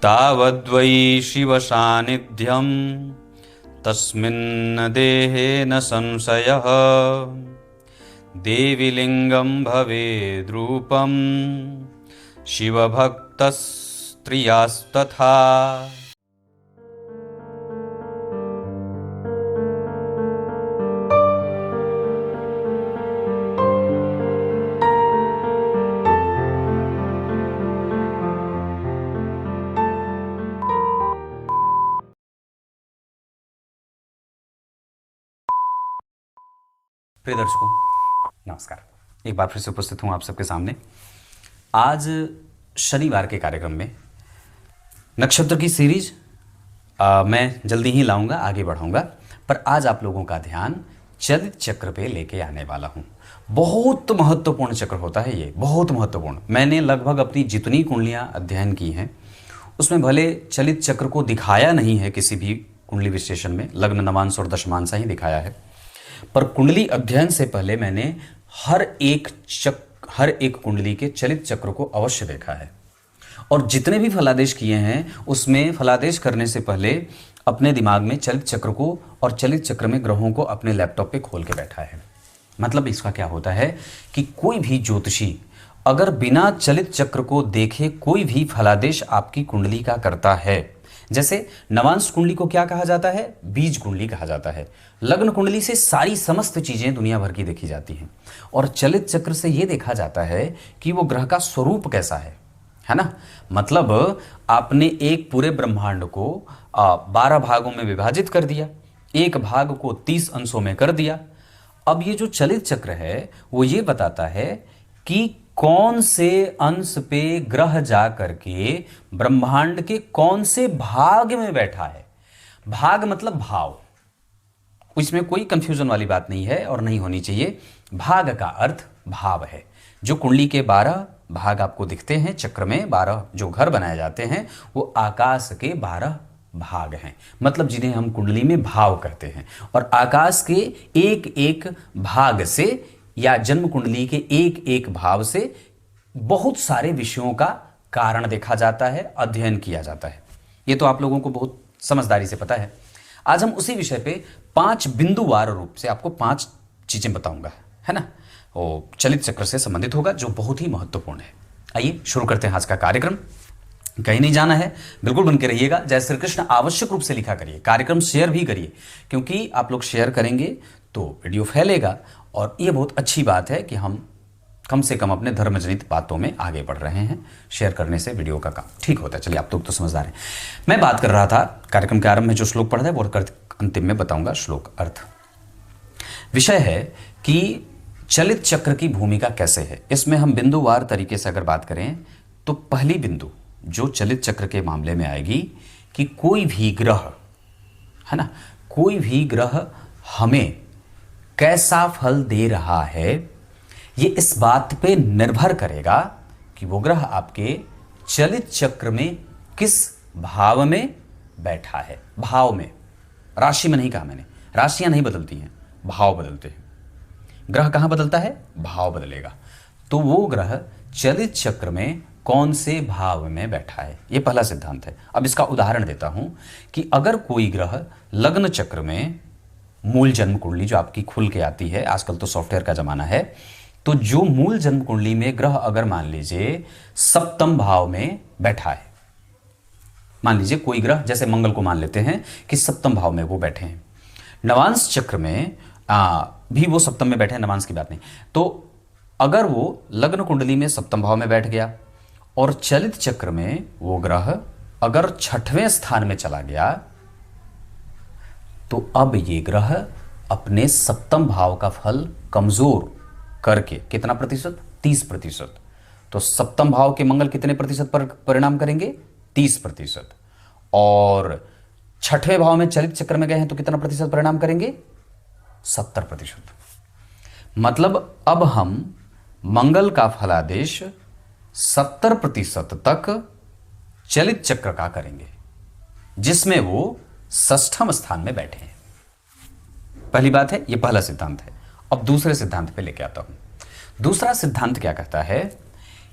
तावद्वै शिवसान्निध्यं तस्मिन् देहे न संशयः देवी लिंगं भवेद्रूपं शिवभक्तस्त्रियास्तथा। प्रिय दर्शकों नमस्कार, एक बार फिर से उपस्थित हूँ आप सबके सामने। आज शनिवार के कार्यक्रम में नक्षत्र की सीरीज मैं जल्दी ही लाऊंगा, आगे बढ़ाऊंगा, पर आज आप लोगों का ध्यान चलित चक्र पे लेके आने वाला हूँ। बहुत महत्वपूर्ण चक्र होता है ये, बहुत महत्वपूर्ण। मैंने लगभग अपनी जितनी कुंडलियाँ अध्ययन की हैं उसमें भले चलित चक्र को दिखाया नहीं है किसी भी कुंडली विश्लेषण में, लग्न नवांश और दशमांश ही दिखाया है, पर कुंडली अध्ययन से पहले मैंने हर एक कुंडली के चलित चक्र को अवश्य देखा है। और जितने भी फलादेश किए हैं उसमें फलादेश करने से पहले अपने दिमाग में चलित चक्र को और चलित चक्र में ग्रहों को अपने लैपटॉप पे खोल के बैठा है। मतलब इसका क्या होता है कि कोई भी ज्योतिषी अगर बिना चलित चक्र को देखे कोई भी फलादेश आपकी कुंडली का करता है, जैसे नवांश कुंडली को क्या कहा जाता है? बीज कुंडली कहा जाता है। लग्न कुंडली से सारी समस्त चीजें दुनिया भर की देखी जाती हैं, और चलित चक्र से यह देखा जाता है कि वो ग्रह का स्वरूप कैसा है ना। मतलब आपने एक पूरे ब्रह्मांड को 12 भागों में विभाजित कर दिया, एक भाग को 30 अंशों में कर दिया। अब ये जो चलित चक्र है वो ये बताता है कि कौन से अंश पे ग्रह जा करके ब्रह्मांड के कौन से भाग में बैठा है। भाग मतलब भाव, इसमें कोई कंफ्यूजन वाली बात नहीं है और नहीं होनी चाहिए। भाग का अर्थ भाव है। जो कुंडली के 12 भाग आपको दिखते हैं चक्र में, 12 जो घर बनाए जाते हैं वो आकाश के 12 भाग हैं, मतलब जिन्हें हम कुंडली में भाव कहते हैं। और आकाश के एक एक भाग से या जन्म कुंडली के एक एक भाव से बहुत सारे विषयों का कारण देखा जाता है, अध्ययन किया जाता है। ये तो आप लोगों को बहुत समझदारी से पता है। आज हम उसी विषय पे 5 बिंदुवार रूप से आपको 5 चीजें बताऊंगा, है ना। वो चलित चक्र से संबंधित होगा जो बहुत ही महत्वपूर्ण है। आइए शुरू करते हैं आज का कार्यक्रम। कहीं नहीं जाना है, बिल्कुल बन के रहिएगा। जय श्री कृष्ण आवश्यक रूप से लिखा करिए, कार्यक्रम शेयर भी करिए, क्योंकि आप लोग शेयर करेंगे तो वीडियो फैलेगा। और ये बहुत अच्छी बात है कि हम कम से कम अपने धर्मजनित बातों में आगे बढ़ रहे हैं। शेयर करने से वीडियो का काम ठीक होता है। चलिए, आप लोग तो समझदार हैं। मैं बात कर रहा था कार्यक्रम के आरंभ में जो श्लोक पढ़ा है वो अंतिम में बताऊंगा श्लोक अर्थ। विषय है कि चलित चक्र की भूमिका कैसे है। इसमें हम बिंदुवार तरीके से अगर बात करें तो पहली बिंदु जो चलित चक्र के मामले में आएगी कि कोई भी ग्रह, है ना, कोई भी ग्रह हमें कैसा फल दे रहा है, ये इस बात पे निर्भर करेगा कि वो ग्रह आपके चलित चक्र में किस भाव में बैठा है। भाव में, राशि में नहीं कहा मैंने, राशियां नहीं बदलती हैं, भाव बदलते हैं। ग्रह कहां बदलता है? भाव बदलेगा। तो वो ग्रह चलित चक्र में कौन से भाव में बैठा है, ये पहला सिद्धांत है। अब इसका उदाहरण देता हूं कि अगर कोई ग्रह लग्न चक्र में, मूल जन्म कुंडली जो आपकी खुल के आती है, आजकल तो सॉफ्टवेयर का जमाना है, तो जो मूल जन्म कुंडली में ग्रह अगर मान लीजिए सप्तम भाव में बैठा है, मान लीजिए कोई ग्रह जैसे मंगल को मान लेते हैं कि सप्तम भाव में वो बैठे हैं, नवांश चक्र में भी वो सप्तम में बैठे हैं, नवांश की बात नहीं, तो अगर वो लग्न कुंडली में सप्तम भाव में बैठ गया और चलित चक्र में वो ग्रह अगर 6वें स्थान में चला गया, तो अब ये ग्रह अपने सप्तम भाव का फल कमजोर करके कितना प्रतिशत? 30%। तो सप्तम भाव के मंगल कितने प्रतिशत पर परिणाम करेंगे? 30%। और 6वें भाव में चलित चक्र में गए हैं तो कितना प्रतिशत परिणाम करेंगे? 70%। मतलब अब हम मंगल का फलादेश 70% तक चलित चक्र का करेंगे, जिसमें वो 6ठम स्थान में बैठे हैं। पहली बात है, ये पहला सिद्धांत है। अब दूसरे सिद्धांत पे लेके आता हूं। दूसरा सिद्धांत क्या कहता है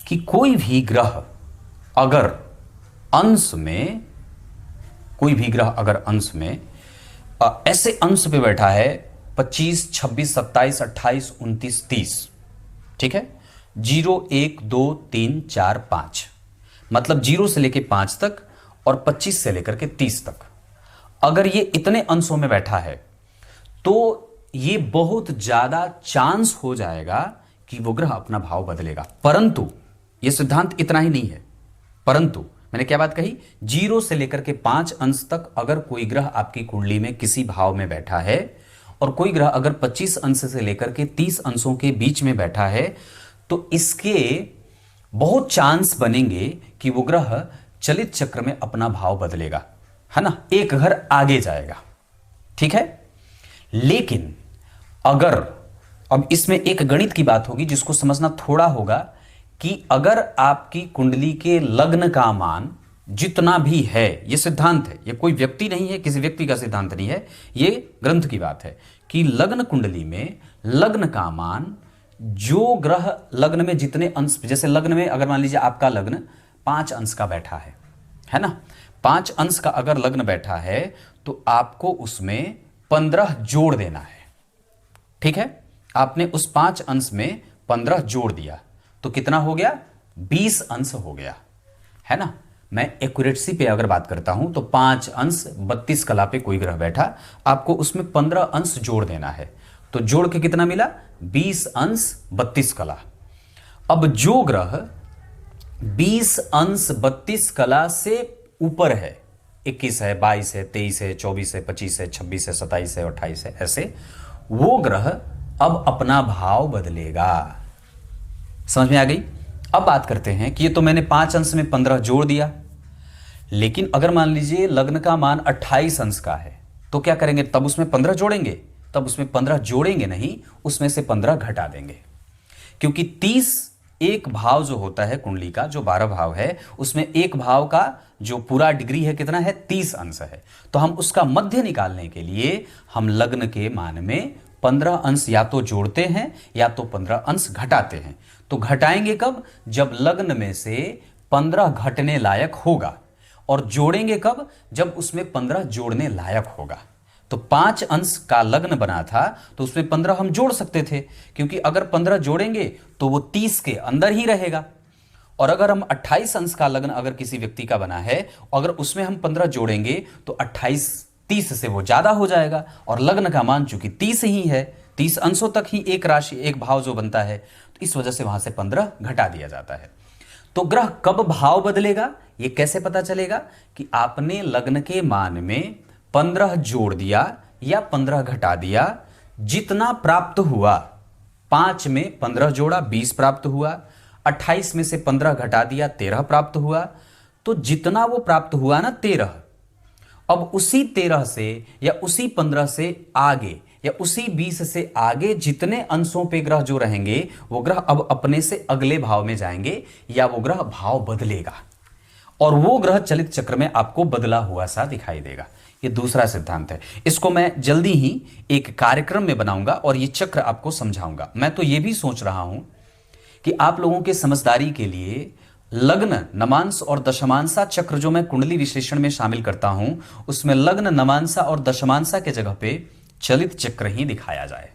कि कोई भी ग्रह अगर अंश में कोई भी ग्रह अगर अंश में ऐसे अंश पे बैठा है 25, 26, 27, 28, 29, 30, ठीक है, 0, 1, 2, 3, 4, 5, मतलब 0 से लेकर 5 तक और 25 से लेकर के 30 तक अगर ये इतने अंशों में बैठा है तो ये बहुत ज्यादा चांस हो जाएगा कि वो ग्रह अपना भाव बदलेगा। परंतु ये सिद्धांत इतना ही नहीं है, परंतु मैंने क्या बात कही, 0 से लेकर के 5 अंश तक अगर कोई ग्रह आपकी कुंडली में किसी भाव में बैठा है और कोई ग्रह अगर 25 अंश से लेकर के 30 अंशों के बीच में बैठा है तो इसके बहुत चांस बनेंगे कि वो ग्रह चलित चक्र में अपना भाव बदलेगा, है ना, एक घर आगे जाएगा, ठीक है। लेकिन अगर अब इसमें एक गणित की बात होगी जिसको समझना थोड़ा होगा कि अगर आपकी कुंडली के लग्न का मान जितना भी है, ये सिद्धांत है, ये कोई व्यक्ति नहीं है, किसी व्यक्ति का सिद्धांत नहीं है, ये ग्रंथ की बात है कि लग्न कुंडली में लग्न का मान जो ग्रह लग्न में जितने अंश, जैसे लग्न में अगर मान लीजिए आपका लग्न 5 अंश का बैठा है ना, 5 अंश का अगर लग्न बैठा है तो आपको उसमें 15 जोड़ देना है, ठीक है। आपने उस 5 अंश में 15 जोड़ दिया तो कितना हो गया, 20 अंश हो गया, है ना। मैं एक्यूरेसी पे अगर बात करता हूं तो 5 अंश 32 कला पे कोई ग्रह बैठा, आपको उसमें 15 अंश जोड़ देना है, तो जोड़ के कितना मिला, 20 अंश 32 कला। अब जो ग्रह 20 अंश 32 कला से ऊपर है, 21 है, 22 है, 23 है, 24 है, 25 है, 26 है, 27 है, 28 है, ऐसे वो ग्रह अब अपना भाव बदलेगा। समझ में आ गई। अब बात करते हैं कि ये तो मैंने 5 अंश में 15 जोड़ दिया, लेकिन अगर मान लीजिए लग्न का मान 28 अंश का है तो क्या करेंगे, तब उसमें 15 जोड़ेंगे, तब उसमें 15 जोड़ेंगे नहीं, उसमें से 15 घटा देंगे, क्योंकि 30 एक भाव जो होता है कुंडली का, जो 12 भाव है उसमें एक भाव का जो पूरा डिग्री है कितना है, 30 अंश है। तो हम उसका मध्य निकालने के लिए हम लग्न के मान में 15 अंश या तो जोड़ते हैं या तो 15 अंश घटाते हैं। तो घटाएंगे कब, जब लग्न में से 15 घटने लायक होगा, और जोड़ेंगे कब, जब उसमें 15 जोड़ने लायक होगा। तो 5 अंश का लग्न बना था तो उसमें 15 हम जोड़ सकते थे, क्योंकि अगर 15 जोड़ेंगे तो वो 30 के अंदर ही रहेगा। और अगर हम 28 अंश का लग्न अगर किसी व्यक्ति का बना है, अगर उसमें हम 15 जोड़ेंगे तो 28 30 से वो ज्यादा हो जाएगा, और लग्न का मान चूंकि 30 ही है, 30 अंशों तक ही एक राशि, एक भाव जो बनता है, तो इस वजह से वहां से 15 घटा दिया जाता है। तो ग्रह कब भाव बदलेगा ये कैसे पता चलेगा, कि आपने लग्न के मान में 15 जोड़ दिया या 15 घटा दिया, जितना प्राप्त हुआ, 5 में 15 जोड़ा 20 प्राप्त हुआ, 28 में से 15 घटा दिया 13 प्राप्त हुआ, तो जितना वो प्राप्त हुआ ना 13, अब उसी 13 से या उसी 15 से आगे या उसी 20 से आगे जितने अंशों पे ग्रह जो रहेंगे वो ग्रह अब अपने से अगले भाव में जाएंगे, या वो ग्रह भाव बदलेगा और वो ग्रह चलित चक्र में आपको बदला हुआ सा दिखाई देगा। ये दूसरा सिद्धांत है, इसको मैं जल्दी ही एक कार्यक्रम में बनाऊंगा और ये चक्र आपको समझाऊंगा। मैं तो ये भी सोच रहा हूं कि आप लोगों के समझदारी के लिए लग्न, नमांश और दशमांशा चक्र जो मैं कुंडली विश्लेषण में शामिल करता हूं, उसमें लग्न, नमांशा और दशमांशा के जगह पे चलित चक्र ही दिखाया जाए।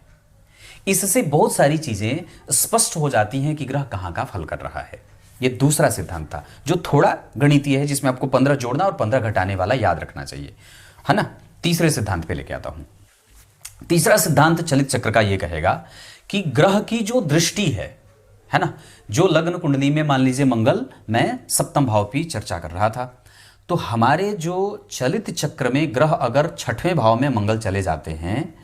इससे बहुत सारी चीजें स्पष्ट हो जाती हैं कि ग्रह कहां का फल कर रहा है। यह दूसरा सिद्धांत था जो थोड़ा गणितीय है, जिसमें आपको 15 जोड़ना और 15 घटाने वाला याद रखना चाहिए, है ना। तीसरे सिद्धांत पे लेके आता हूं। तीसरा सिद्धांत चलित चक्र का यह कहेगा कि ग्रह की जो दृष्टि है ना, जो लग्न कुंडली में मान लीजिए मंगल, मैं सप्तम भाव की चर्चा कर रहा था, तो हमारे जो चलित चक्र में ग्रह अगर 6वें भाव में मंगल चले जाते हैं,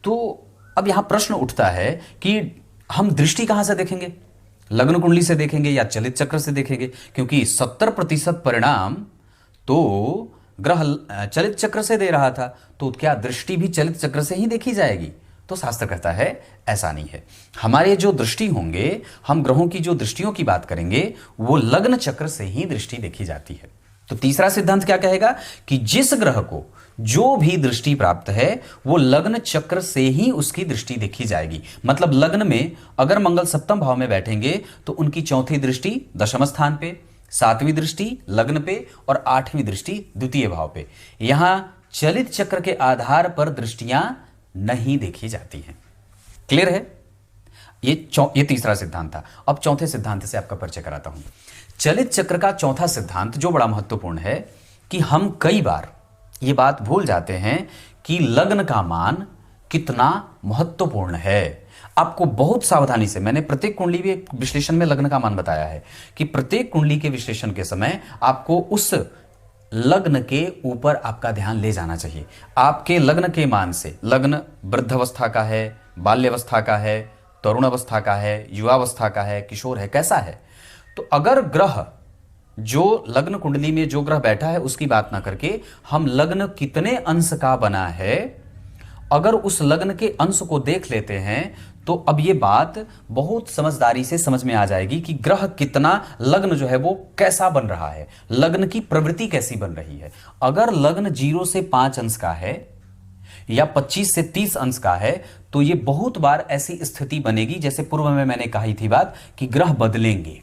तो अब यहां प्रश्न उठता है कि हम दृष्टि कहां से देखेंगे, लग्न कुंडली से देखेंगे या चलित चक्र से देखेंगे, क्योंकि 70% परिणाम तो ग्रह चलित चक्र से दे रहा था, तो क्या दृष्टि भी चलित चक्र से ही देखी जाएगी? तो शास्त्र कहता है ऐसा नहीं है। हमारे जो दृष्टि होंगे, हम ग्रहों की जो दृष्टियों की बात करेंगे, वो लग्न चक्र से ही दृष्टि देखी जाती है। तो तीसरा सिद्धांत क्या कहेगा कि जिस ग्रह को जो भी दृष्टि प्राप्त है वो लग्न चक्र से ही उसकी दृष्टि देखी जाएगी। मतलब लग्न में अगर मंगल सप्तम भाव में बैठेंगे तो उनकी चौथी दृष्टि दशम स्थान पे, सातवीं दृष्टि लग्न पे और आठवीं दृष्टि द्वितीय भाव पे। यहां चलित चक्र के आधार पर दृष्टियां नहीं देखी जाती हैं। क्लियर है? ये तीसरा सिद्धांत था। अब चौथे सिद्धांत से आपका परिचय कराता हूं। चलित चक्र का चौथा सिद्धांत जो बड़ा महत्वपूर्ण है कि हम कई बार ये बात भूल जाते हैं कि लग्न का मान कितना महत्वपूर्ण है। आपको बहुत सावधानी से, मैंने प्रत्येक कुंडली भी एक विश्लेषण में लग्न का मान बताया है कि प्रत्येक कुंडली के विश्लेषण के समय आपको उस लग्न के ऊपर आपका ध्यान ले जाना चाहिए। आपके लग्न के मान से लग्न वृद्धावस्था का है, बाल्यावस्था का है, तरुण अवस्था का है, युवावस्था का है, किशोर है, कैसा है। तो अगर ग्रह जो लग्न कुंडली में जो ग्रह बैठा है उसकी बात ना करके हम लग्न कितने अंश का बना है, अगर उस लग्न के अंश को देख लेते हैं तो अब ये बात बहुत समझदारी से समझ में आ जाएगी कि ग्रह कितना, लग्न जो है वो कैसा बन रहा है, लग्न की प्रवृत्ति कैसी बन रही है। अगर लग्न 0 से 5 अंश का है या 25 से 30 अंश का है तो ये बहुत बार ऐसी स्थिति बनेगी जैसे पूर्व में मैंने कही थी बात कि ग्रह बदलेंगे,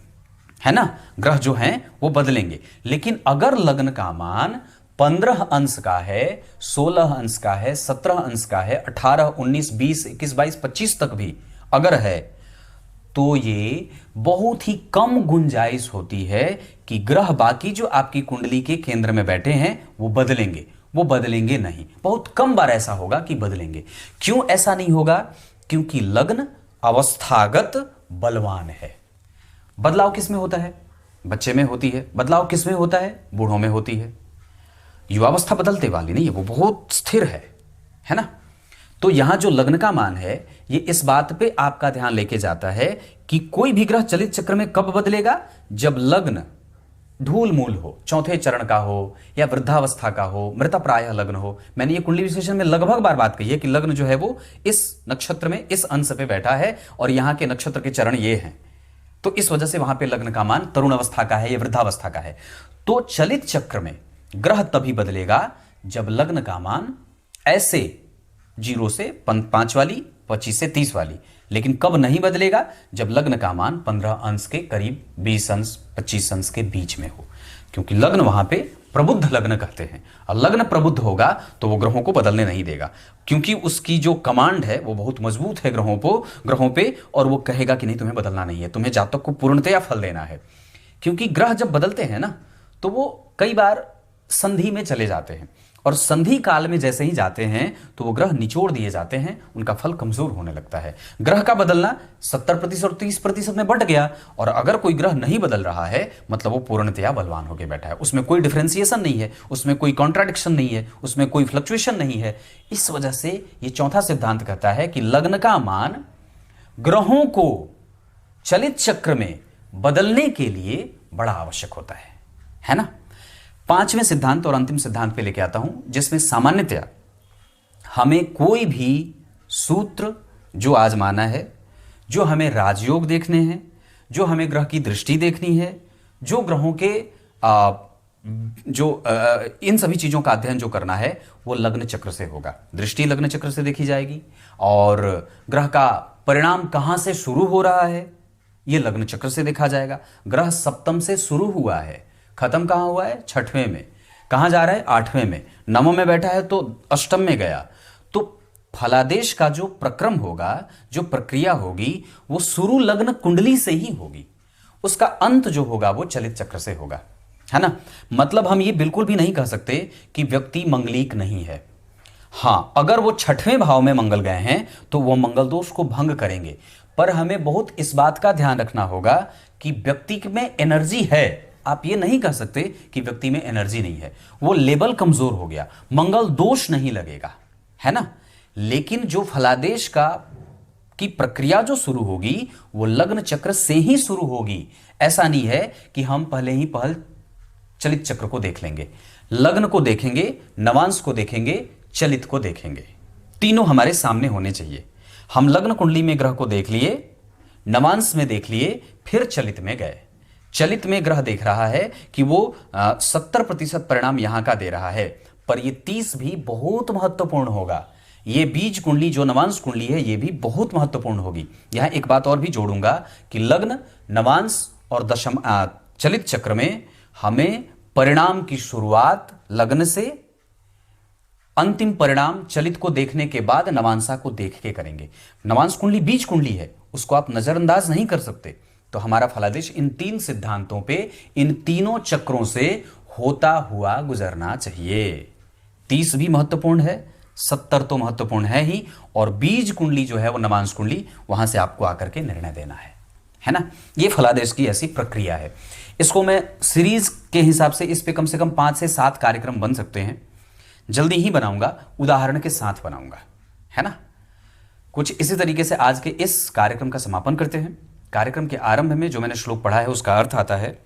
है ना, ग्रह जो हैं वो बदलेंगे। लेकिन अगर लग्न का मान 15 अंश का है, 16 अंश का है, 17 अंश का है, 18, 19, 20, 21, 22, 25 तक भी अगर है तो ये बहुत ही कम गुंजाइश होती है कि ग्रह बाकी जो आपकी कुंडली के केंद्र में बैठे हैं वो बदलेंगे। वो बदलेंगे नहीं, बहुत कम बार ऐसा होगा कि बदलेंगे। क्यों ऐसा नहीं होगा? क्योंकि लग्न अवस्थागत बलवान है। बदलाव किस में होता है? बच्चे में होती है। बदलाव किस में होता है? बूढ़ों में होती है। युवावस्था बदलते वाली नहीं है, वो बहुत स्थिर है ना। तो यहां जो लग्न का मान है ये इस बात पे आपका ध्यान लेके जाता है कि कोई भी ग्रह चलित चक्र में कब बदलेगा? जब लग्न धूल मूल हो, चौथे चरण का हो या वृद्धावस्था का हो, मृतप्राय लग्न हो। मैंने ये कुंडली विश्लेषण में लगभग बार बात कही है कि लग्न जो है वो इस नक्षत्र में इस अंश पे बैठा है और यहां के नक्षत्र के चरण ये हैं, तो इस वजह से वहां पे लग्न का मान तरुण अवस्था का है या वृद्धावस्था का है। तो चलित चक्र में ग्रह तभी बदलेगा जब लग्न का मान ऐसे 0 से 5 वाली, 25 से 30 वाली। लेकिन कब नहीं बदलेगा? जब लग्न का मान 15 अंश के करीब, 20 अंश, 25 अंश के बीच में हो, क्योंकि लग्न वहां पे प्रबुद्ध लग्न कहते हैं। और लग्न प्रबुद्ध होगा तो वो ग्रहों को बदलने नहीं देगा, क्योंकि उसकी जो कमांड है वो बहुत मजबूत है ग्रहों पे, और वो कहेगा कि नहीं, तुम्हें बदलना नहीं है, तुम्हें जातक को पूर्णतया फल देना है। क्योंकि ग्रह जब बदलते हैं ना तो वो कई बार संधि में चले जाते हैं, और संधि काल में जैसे ही जाते हैं तो वो ग्रह निचोड़ दिए जाते हैं, उनका फल कमजोर होने लगता है। ग्रह का बदलना 70% और 30% में बढ़ गया, और अगर कोई ग्रह नहीं बदल रहा है मतलब वो पूर्णतया बलवान होकर बैठा है, उसमें कोई डिफरेंशिएशन नहीं है, उसमें कोई कॉन्ट्राडिक्शन नहीं है, उसमें कोई फ्लक्चुएशन नहीं है। इस वजह से ये चौथा सिद्धांत कहता है कि लग्न का मान ग्रहों को चलित चक्र में बदलने के लिए बड़ा आवश्यक होता है ना। पांचवें सिद्धांत और अंतिम सिद्धांत पे लेके आता हूं, जिसमें सामान्यतया हमें कोई भी सूत्र जो आजमाना है, जो हमें राजयोग देखने हैं, जो हमें ग्रह की दृष्टि देखनी है, जो ग्रहों के इन सभी चीजों का अध्ययन जो करना है वो लग्न चक्र से होगा। दृष्टि लग्न चक्र से देखी जाएगी, और ग्रह का परिणाम कहां से शुरू हो रहा है ये लग्न चक्र से देखा जाएगा। ग्रह सप्तम से शुरू हुआ है, खत्म कहां हुआ है? 6वें में। कहां जा रहा है? 8वें में। नवम में बैठा है तो अष्टम में गया। तो फलादेश का जो प्रक्रम होगा, जो प्रक्रिया होगी, वो शुरू लग्न कुंडली से ही होगी, उसका अंत जो होगा वो चलित चक्र से होगा, है ना। मतलब हम ये बिल्कुल भी नहीं कह सकते कि व्यक्ति मंगलिक नहीं है। हां, अगर वो 6वें भाव में मंगल गए हैं तो वो मंगल दोष को भंग करेंगे, पर हमें बहुत इस बात का ध्यान रखना होगा कि व्यक्ति में एनर्जी है। आप ये नहीं कह सकते कि व्यक्ति में एनर्जी नहीं है, वो लेवल कमजोर हो गया, मंगल दोष नहीं लगेगा, है ना। लेकिन जो फलादेश की प्रक्रिया जो शुरू होगी वो लग्न चक्र से ही शुरू होगी। ऐसा नहीं है कि हम पहल चलित चक्र को देख लेंगे, लग्न को देखेंगे, नवांश को देखेंगे, चलित को देखेंगे, तीनों हमारे सामने होने चाहिए। हम लग्न कुंडली में ग्रह को देख लिए, नवांश में देख लिए, फिर चलित में गए। चलित में ग्रह देख रहा है कि वो 70% परिणाम यहां का दे रहा है, पर ये 30 भी बहुत महत्वपूर्ण होगा। ये बीज कुंडली जो नवांश कुंडली है ये भी बहुत महत्वपूर्ण होगी। यहां एक बात और भी जोड़ूंगा कि लग्न, नवांश और चलित चक्र में हमें परिणाम की शुरुआत लग्न से अंतिम परिणाम चलित को देखने के बाद नवांशा को देख के करेंगे। नवांश कुंडली बीज कुंडली है, उसको आप नजरअंदाज नहीं कर सकते। तो हमारा फलादेश इन 3 सिद्धांतों पे, इन तीनों चक्रों से होता हुआ गुजरना चाहिए। 30 भी महत्वपूर्ण है, 70 तो महत्वपूर्ण है ही, और बीज कुंडली जो है वो नवांश कुंडली, वहां से आपको आकर के निर्णय देना है ना। ये फलादेश की ऐसी प्रक्रिया है। इसको मैं सीरीज के हिसाब से इस पे कम से कम 5 से 7 कार्यक्रम बन सकते हैं। जल्दी ही बनाऊंगा, उदाहरण के साथ बनाऊंगा, है ना। कुछ इसी तरीके से आज के इस कार्यक्रम का समापन करते हैं। कार्यक्रम के आरंभ में जो मैंने श्लोक पढ़ा है उसका अर्थ आता है,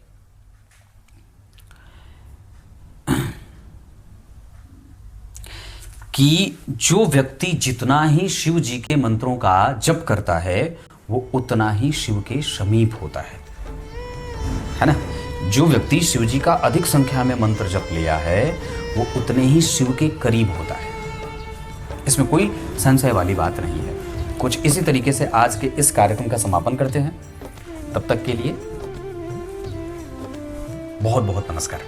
कि जो व्यक्ति जितना ही शिव जी के मंत्रों का जप करता है वो उतना ही शिव के समीप होता है ना। जो व्यक्ति शिव जी का अधिक संख्या में मंत्र जप लिया है वो उतने ही शिव के करीब होता है। इसमें कोई संशय वाली बात नहीं है। कुछ इसी तरीके से आज के इस कार्यक्रम का समापन करते हैं। तब तक के लिए बहुत बहुत नमस्कार।